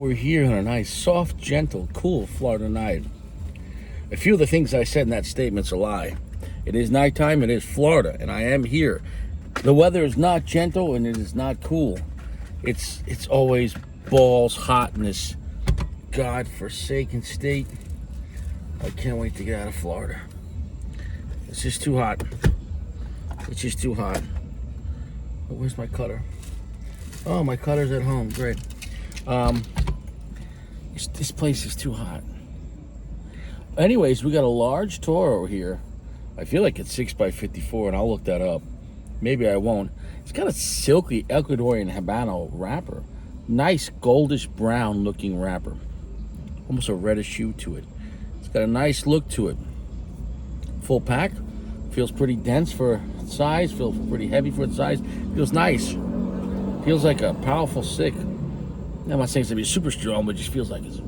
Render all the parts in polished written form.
We're here on a nice, soft, gentle, cool Florida night. A few of the things I said in that statement's a lie. It is nighttime, it is Florida, and I am here. The weather is not gentle and it is not cool. It's always balls hot in this godforsaken state. I can't wait to get out of Florida. It's just too hot. It's just too hot. Oh, where's my cutter? Oh, my cutter's at home. Great. This place is too hot. Anyways, we got a large Toro here. I feel like it's 6x54, and I'll look that up. Maybe I won't. It's got a silky Ecuadorian Habano wrapper. Nice goldish brown looking wrapper. Almost a reddish hue to it. It's got a nice look to it. Full pack. Feels pretty dense for its size. Feels pretty heavy for its size. Feels nice. Feels like a powerful stick. I'm not saying it's going to be super strong, but it just feels like it's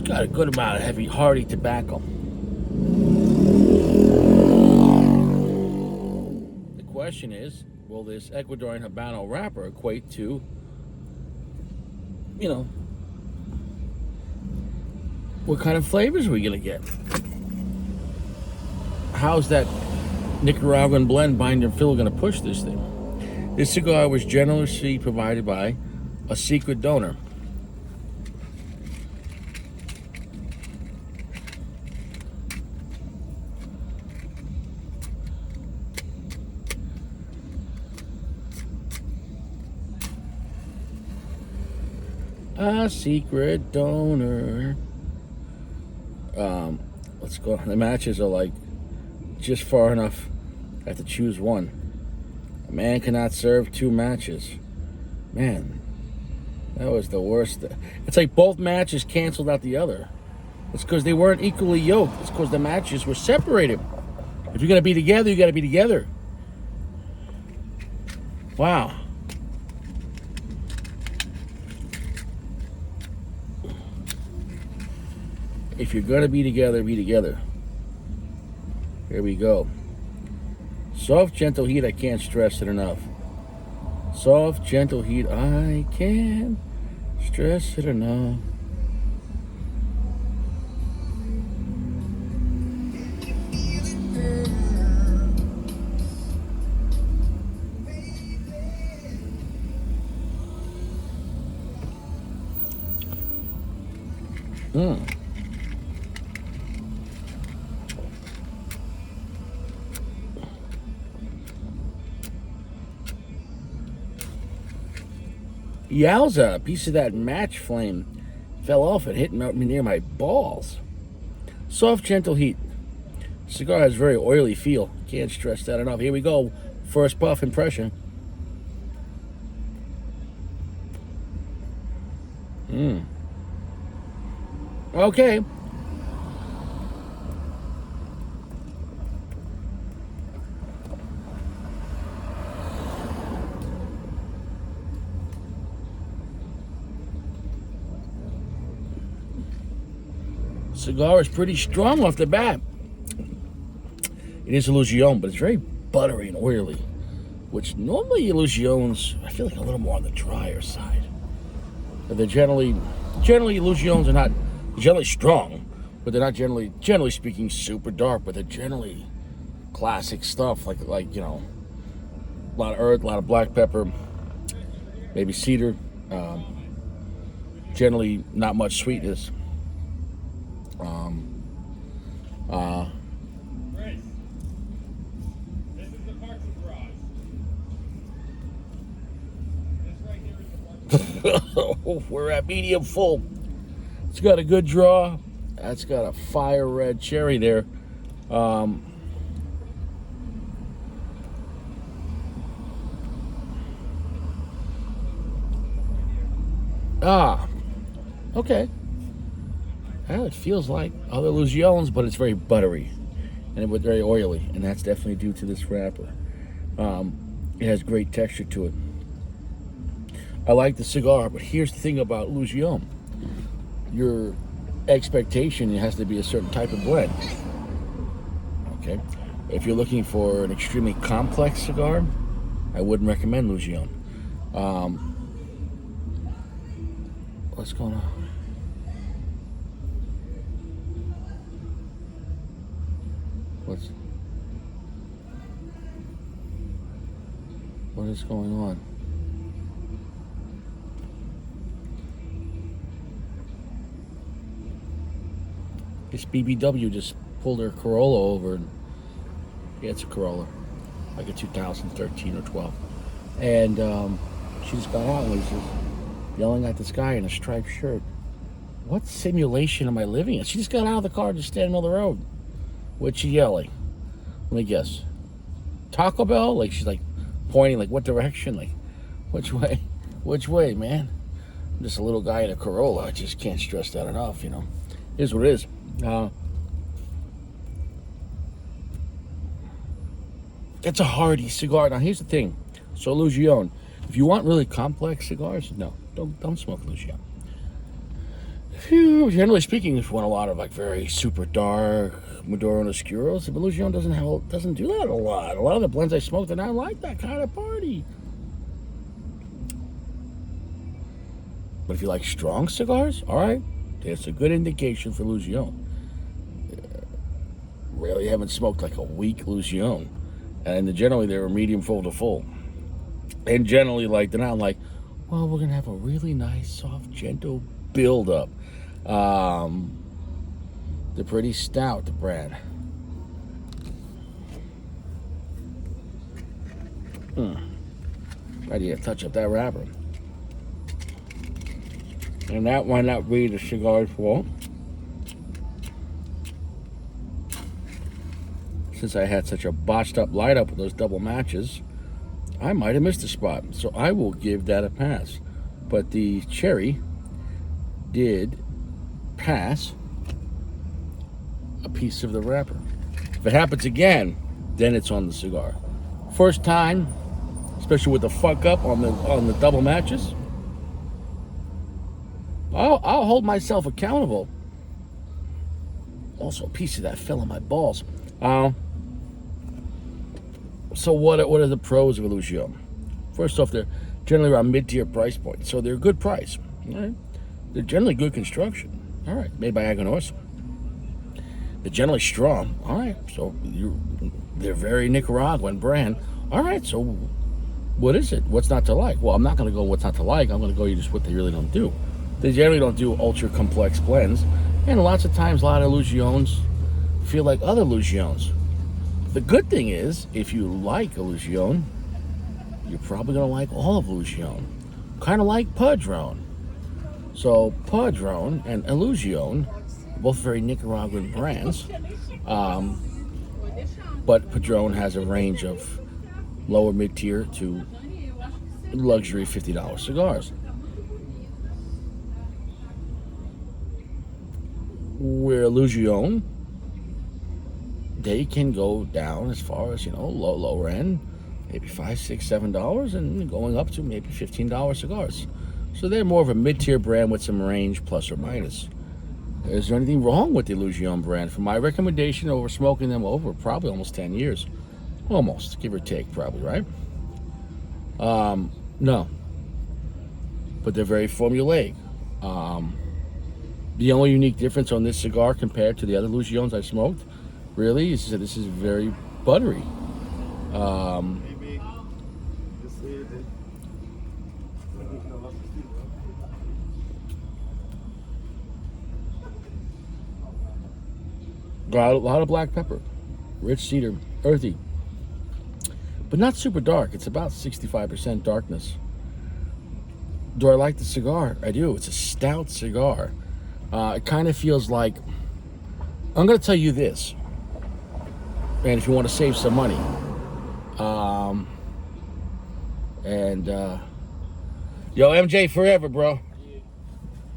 got a good amount of heavy, hearty tobacco. The question is, will this Ecuadorian Habano wrapper equate to, what kind of flavors are we going to get? How's that Nicaraguan blend binder fill going to push this thing? This cigar was generously provided by a secret donor. A secret donor. Let's go. The matches are like just far enough. I have to choose one. A man cannot serve two matches. Man, that was the worst. It's like both matches canceled out the other. It's because they weren't equally yoked. It's because the matches were separated. If you're going to be together, you got to be together. Wow. If you're going to be together, be together. Here we go. Soft, gentle heat, I can't stress it enough. Soft, gentle heat, I can't stress it enough. Yowza, a piece of that match flame fell off and hit me near my balls. Soft, gentle heat. Cigar has very oily feel. Can't stress that enough. Here we go. First puff impression. Okay. Cigar is pretty strong off the bat. It is Illusione, but it's very buttery and oily, which normally Illusiones, I feel like a little more on the drier side. But they're generally Illusiones are not generally strong, but they're not generally speaking, super dark, but they're generally classic stuff, like a lot of earth, a lot of black pepper, maybe cedar, generally not much sweetness. This is the parking garage. This right here is the parking We're at medium full. It's got a good draw. That's got a fire red cherry there. Okay. Well, it feels like other Illusiones, but it's very buttery and very oily, and that's definitely due to this wrapper. It has great texture to it. I like the cigar, but here's the thing about Illusione. Your expectation, it has to be a certain type of blend. Okay? If you're looking for an extremely complex cigar, I wouldn't recommend Illusione. What's going on? What is going on? This BBW just pulled her Corolla over. And, yeah, it's a Corolla, like a 2013 or 12. And she just got out and was just yelling at this guy in a striped shirt. What simulation am I living in? She just got out of the car and just standing in the middle of the road. What's she yelling? Let me guess. Taco Bell? Like she's like pointing, like what direction? Like which way? Which way, man? I'm just a little guy in a Corolla. I just can't stress that enough, you know. It is what it is. It's a hearty cigar. Now here's the thing. So Illusione, if you want really complex cigars, no, don't smoke Illusione. Generally speaking, if you want a lot of like very super dark Maduro and Oscuros, Illusione doesn't do that a lot. A lot of the blends I smoked are not like that kind of party. But if you like strong cigars, all right, it's a good indication for Illusione. Rarely haven't smoked like a weak Illusione, and generally they're a medium full to full. And generally, like they're not like, well, we're gonna have a really nice, soft, gentle build up. They're pretty stout, the brand. I need to touch up that wrapper. And that might not be the cigar's fault. Since I had such a botched up light up with those double matches, I might have missed a spot. So I will give that a pass. But the cherry did pass a piece of the wrapper. If it happens again, then it's on the cigar. First time, especially with the fuck up on the double matches, I'll hold myself accountable. Also, a piece of that fell on my balls. So what are the pros of Illusione? First off, they're generally around mid-tier price point, so they're a good price. All right? They're generally good construction. All right, made by Aganorsa. They're generally strong. All right, so they're very Nicaraguan brand. All right, so what is it? What's not to like? Well, I'm not going to go what's not to like. I'm going to go just what they really don't do. They generally don't do ultra complex blends, and lots of times a lot of Illusiones feel like other Illusiones. The good thing is, if you like Illusione, you're probably going to like all of Illusione. Kind of like Padron. So Padron and Illusione, both very Nicaraguan brands, but Padron has a range of lower mid-tier to luxury $50 cigars. Where Illusione, they can go down as far as, lower end, maybe $5, $6, $7, and going up to maybe $15 cigars. So they're more of a mid-tier brand with some range, plus or minus. Is there anything wrong with the Illusione brand? For my recommendation over smoking them over probably almost 10 years. Almost, give or take, probably, right? No. But they're very formulaic. The only unique difference on this cigar compared to the other Illusiones I smoked, really, is that this is very buttery. Got a lot of black pepper, rich cedar, earthy, but not super dark. It's about 65% darkness. Do I like the cigar? I do. It's a stout cigar. It kind of feels like, I'm going to tell you this, and if you want to save some money, yo, MJ forever, bro.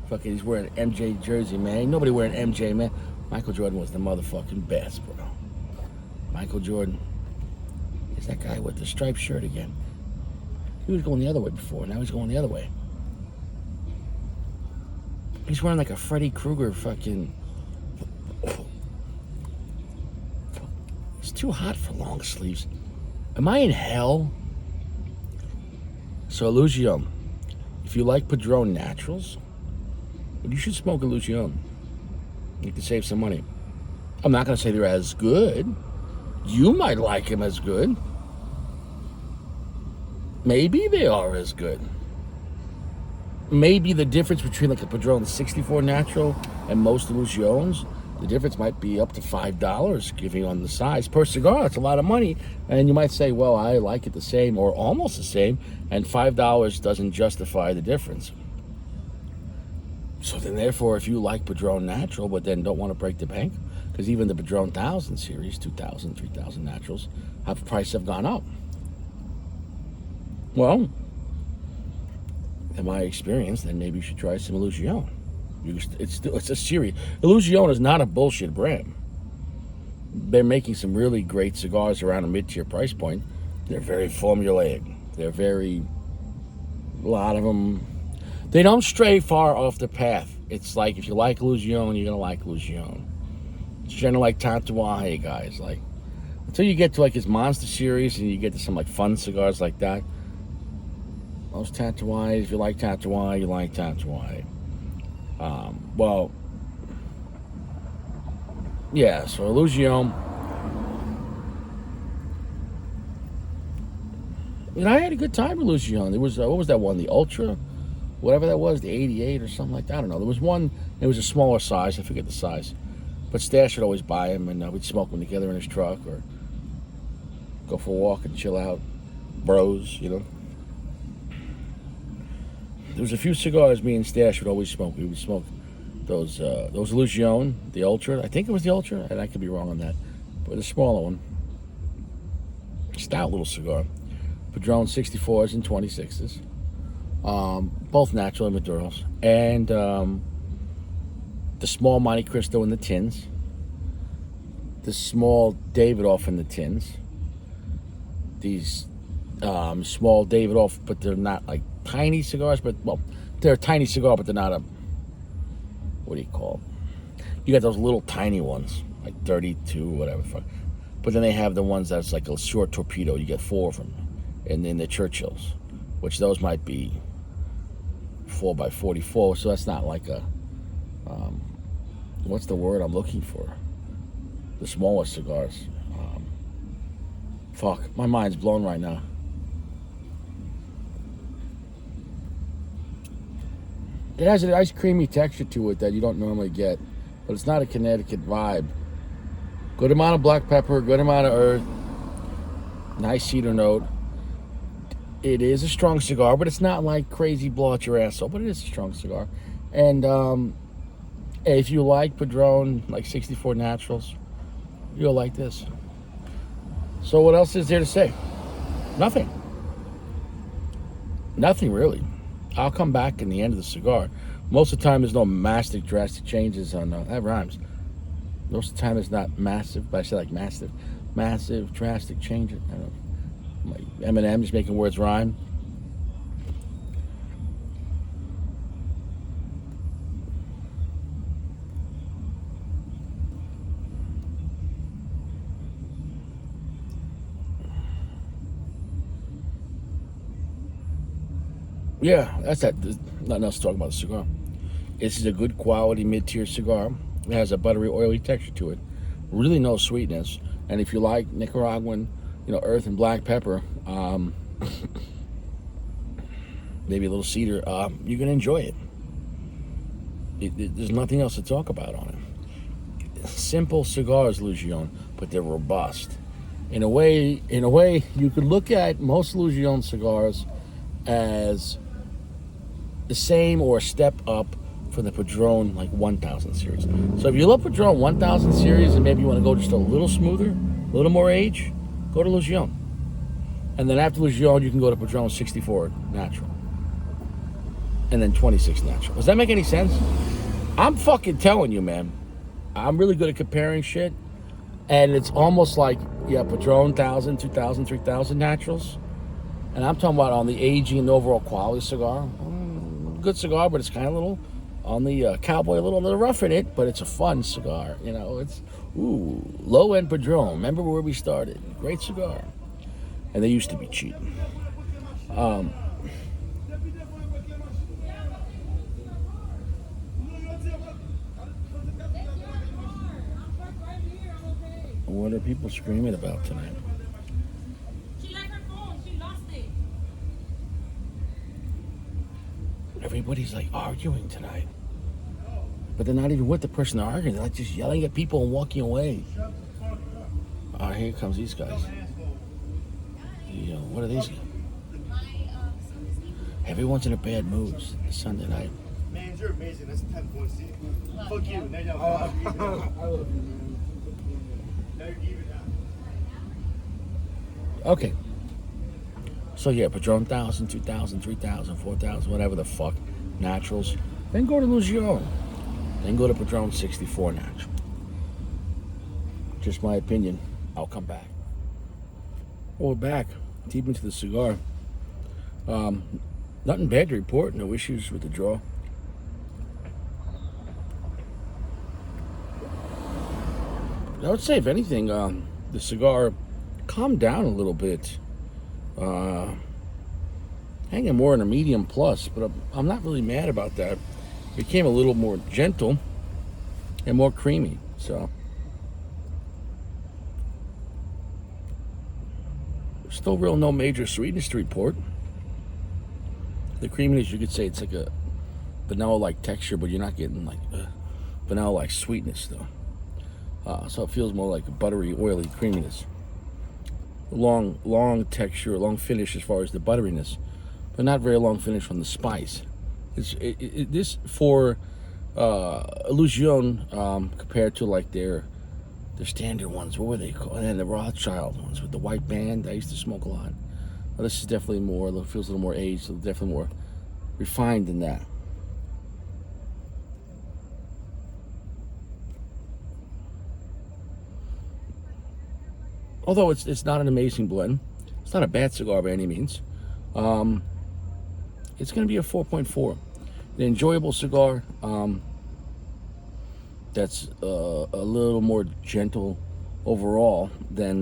Fucking, he's wearing an MJ jersey, man. Ain't nobody wearing MJ, man. Michael Jordan was the motherfucking best, bro. Michael Jordan is that guy with the striped shirt again. He was going the other way before, now he's going the other way. He's wearing like a Freddy Krueger fucking... It's too hot for long sleeves. Am I in hell? So Illusione, if you like Padron Naturals, But you should smoke Illusione. You can save some money. I'm not going to say they're as good. You might like them as good. Maybe they are as good. Maybe the difference between like a Padron 64 natural and most Illusiones, the difference might be up to $5, giving on the size per cigar. It's a lot of money, and you might say, "Well, I like it the same or almost the same," and $5 doesn't justify the difference. So then, therefore, if you like Padron natural, but then don't want to break the bank, because even the Padron 1000 series, 2000, 3000 naturals, prices have gone up. Well, in my experience, then maybe you should try some Illusione. It's a series. Illusione is not a bullshit brand. They're making some really great cigars around a mid-tier price point. They're very formulaic. A lot of them, they don't stray far off the path. It's like if you like Illusione, you're gonna like Illusione. It's generally like Tatuaje guys. Like until you get to like his Monster series and you get to some like fun cigars like that. Most Tatuaje, if you like Tatuaje, you like Tatuaje. Well, yeah, so Illusione. And I had a good time with Illusione. There was, what was that one? The Ultra? Whatever that was, the 88 or something like that. I don't know. There was one, it was a smaller size. I forget the size. But Stash would always buy them, and we'd smoke them together in his truck or go for a walk and chill out. Bros, you know. There was a few cigars me and Stash would always smoke. We would smoke those Illusione, the Ultra. I think it was the Ultra, and I could be wrong on that. But the smaller one. Stout little cigar. Padron 64s and 26s. Both natural and Maduros. And the small Monte Cristo in the tins. The small Davidoff in the tins. These small Davidoff, but they're not like tiny cigars, but well, they're a tiny cigar, but they're not a, what do you call it? You got those little tiny ones, like 32, whatever. But then they have the ones that's like a short torpedo. You get 4 of them. And then the Churchills, which those might be 4x44. So that's not like a, what's the word I'm looking for? The smallest cigars. Fuck, my mind's blown right now. It has a nice creamy texture to it that you don't normally get, but it's not a Connecticut vibe. Good amount of black pepper, good amount of earth, nice cedar note. It is a strong cigar, but it's not like crazy blow out your asshole, but it is a strong cigar. And if you like Padron, like 64 Naturals, you'll like this. So what else is there to say? Nothing. Nothing really. I'll come back in the end of the cigar. Most of the time, there's no massive, drastic changes on that rhymes. Most of the time, it's not massive, but I say like massive, drastic changes. I don't know. Like Eminem just making words rhyme. Yeah, that's that. There's nothing else to talk about the cigar. This is a good quality mid-tier cigar. It has a buttery, oily texture to it. Really no sweetness. And if you like Nicaraguan, earth and black pepper, maybe a little cedar, you're gonna enjoy it. There's nothing else to talk about on it. Simple cigars, Illusione, but they're robust. In a way, you could look at most Illusione cigars as the same or a step up from the Padron 1000 series. So if you love Padron 1000 series and maybe you want to go just a little smoother, a little more age, go to Illusione. And then after Illusione, you can go to Padron 64 Natural. And then 26 Natural. Does that make any sense? I'm fucking telling you, man. I'm really good at comparing shit. And it's almost like, Padron 1000, 2000, 3000 Naturals. And I'm talking about on the aging and overall quality cigar. Good cigar, but it's kind of little on the cowboy, a little on the rough in it, but it's a fun cigar. It's low-end Padron. Remember where we started? Great cigar. And they used to be cheap. What are people screaming about tonight? She left her phone. She lost it. Everybody's like arguing tonight. But they're not even with the person they're arguing. They're like just yelling at people and walking away. Here comes these guys. What are these? Everyone's in a bad mood. It's Sunday night. Man, you're amazing. That's 10 points. See? Fuck you. Now you're I love you, man. Now you're even now. Okay. So yeah, Padron 1,000, 2,000, 3,000, 4,000, whatever the fuck. Naturals. Then go to Illusione. Then go to Padron 64 Natural. Just my opinion. I'll come back. Well, we're back. Deep into the cigar. Nothing bad to report. No issues with the draw. I would say, if anything, the cigar calmed down a little bit. Hanging more in a medium plus, but I'm not really mad about that. It became a little more gentle and more creamy. So, still real no major sweetness to report. The creaminess, you could say it's like a vanilla-like texture, but you're not getting like vanilla-like sweetness though. So it feels more like a buttery, oily creaminess. Long texture, long finish as far as the butteriness, but not very long finish from the spice. This for Illusione compared to like their standard ones. What were they called? And the Rothschild ones with the white band. I used to smoke a lot. Well, this is definitely more. Feels a little more aged. Definitely more refined than that. Although it's not an amazing blend, it's not a bad cigar by any means. It's going to be a 4.4. An enjoyable cigar that's a little more gentle overall than,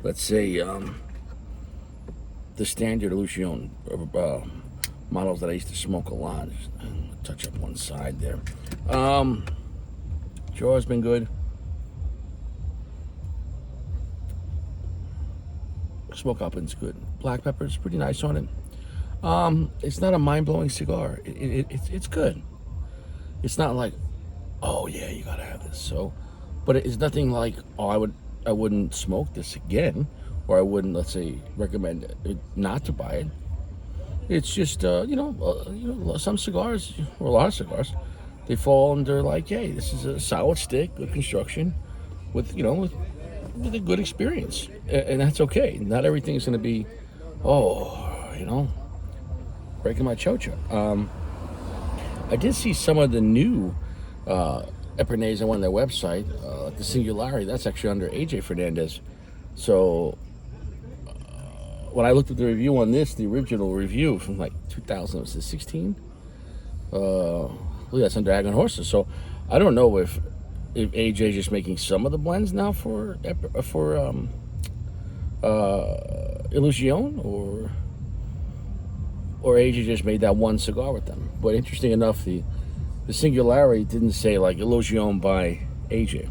let's say, the standard Illusione models that I used to smoke a lot. Touch up one side there. Jaw's been good. Smoke up and's good. Black pepper's pretty nice on it. It's not a mind-blowing cigar. It's good. It's not like, oh yeah, you gotta have this. So, but it's nothing like, oh, I wouldn't smoke this again, or I wouldn't, let's say, recommend it not to buy it. It's just some cigars, or a lot of cigars, they fall under like, hey, this is a solid stick, good construction, with a good experience, and that's okay. Not everything is going to be, breaking my chocha. I did see some of the new Epernets on their website, the Singularity. That's actually under AJ Fernandez. So when I looked at the review on this, the original review from like 2016, that's under Dragon Horses. So I don't know if AJ is just making some of the blends now for Illusione, or AJ just made that one cigar with them. But interesting enough, the Singularity didn't say like Illusione by AJ.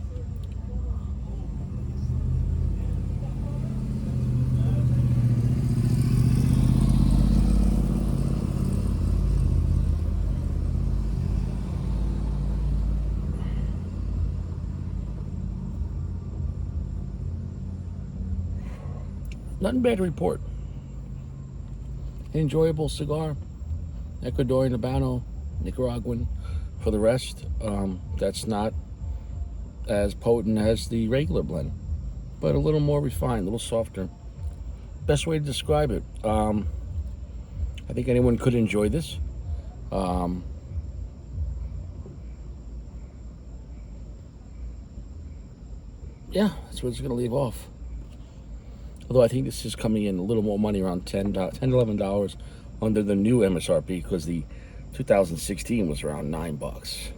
Nothing bad to report. Enjoyable cigar. Ecuadorian Habano, Nicaraguan. For the rest, that's not as potent as the regular blend, but a little more refined, a little softer. Best way to describe it. I think anyone could enjoy this. Yeah, that's what it's going to leave off. Although I think this is coming in a little more money, around $10, $11 under the new MSRP, because the 2016 was around $9.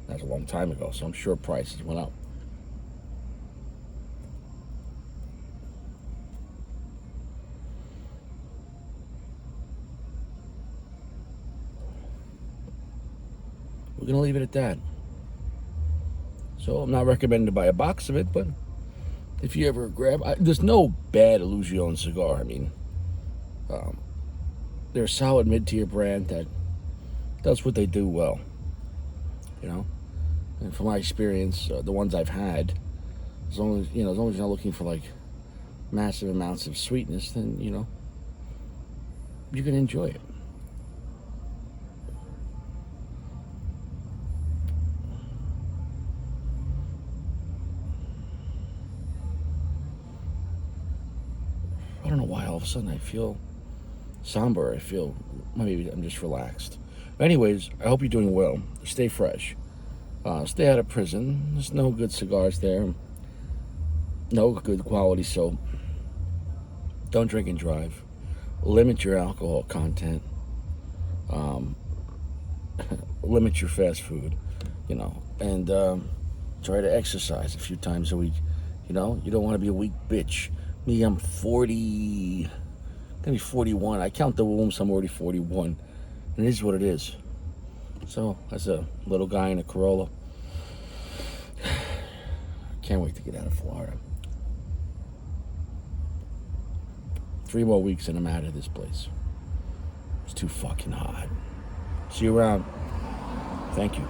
That's a long time ago, so I'm sure prices went up. We're gonna leave it at that. So I'm not recommending to buy a box of it, but if you ever grab, there's no bad Illusione cigar. I mean, they're a solid mid-tier brand that does what they do well. You know, and from my experience, the ones I've had, as long as you're not looking for like massive amounts of sweetness, then you can enjoy it. I don't know why all of a sudden I feel somber. I feel maybe I'm just relaxed. But anyways, I hope you're doing well. Stay fresh. Stay out of prison. There's no good cigars there. No good quality soap. Don't drink and drive. Limit your alcohol content. Limit your fast food. And try to exercise a few times a week. You don't want to be a weak bitch. Me, I'm 40. Gonna be 41. I count the wombs. I'm already 41, and it is what it is. So, as a little guy in a Corolla, can't wait to get out of Florida. 3 more weeks and I'm out of this place. It's too fucking hot. See you around. Thank you.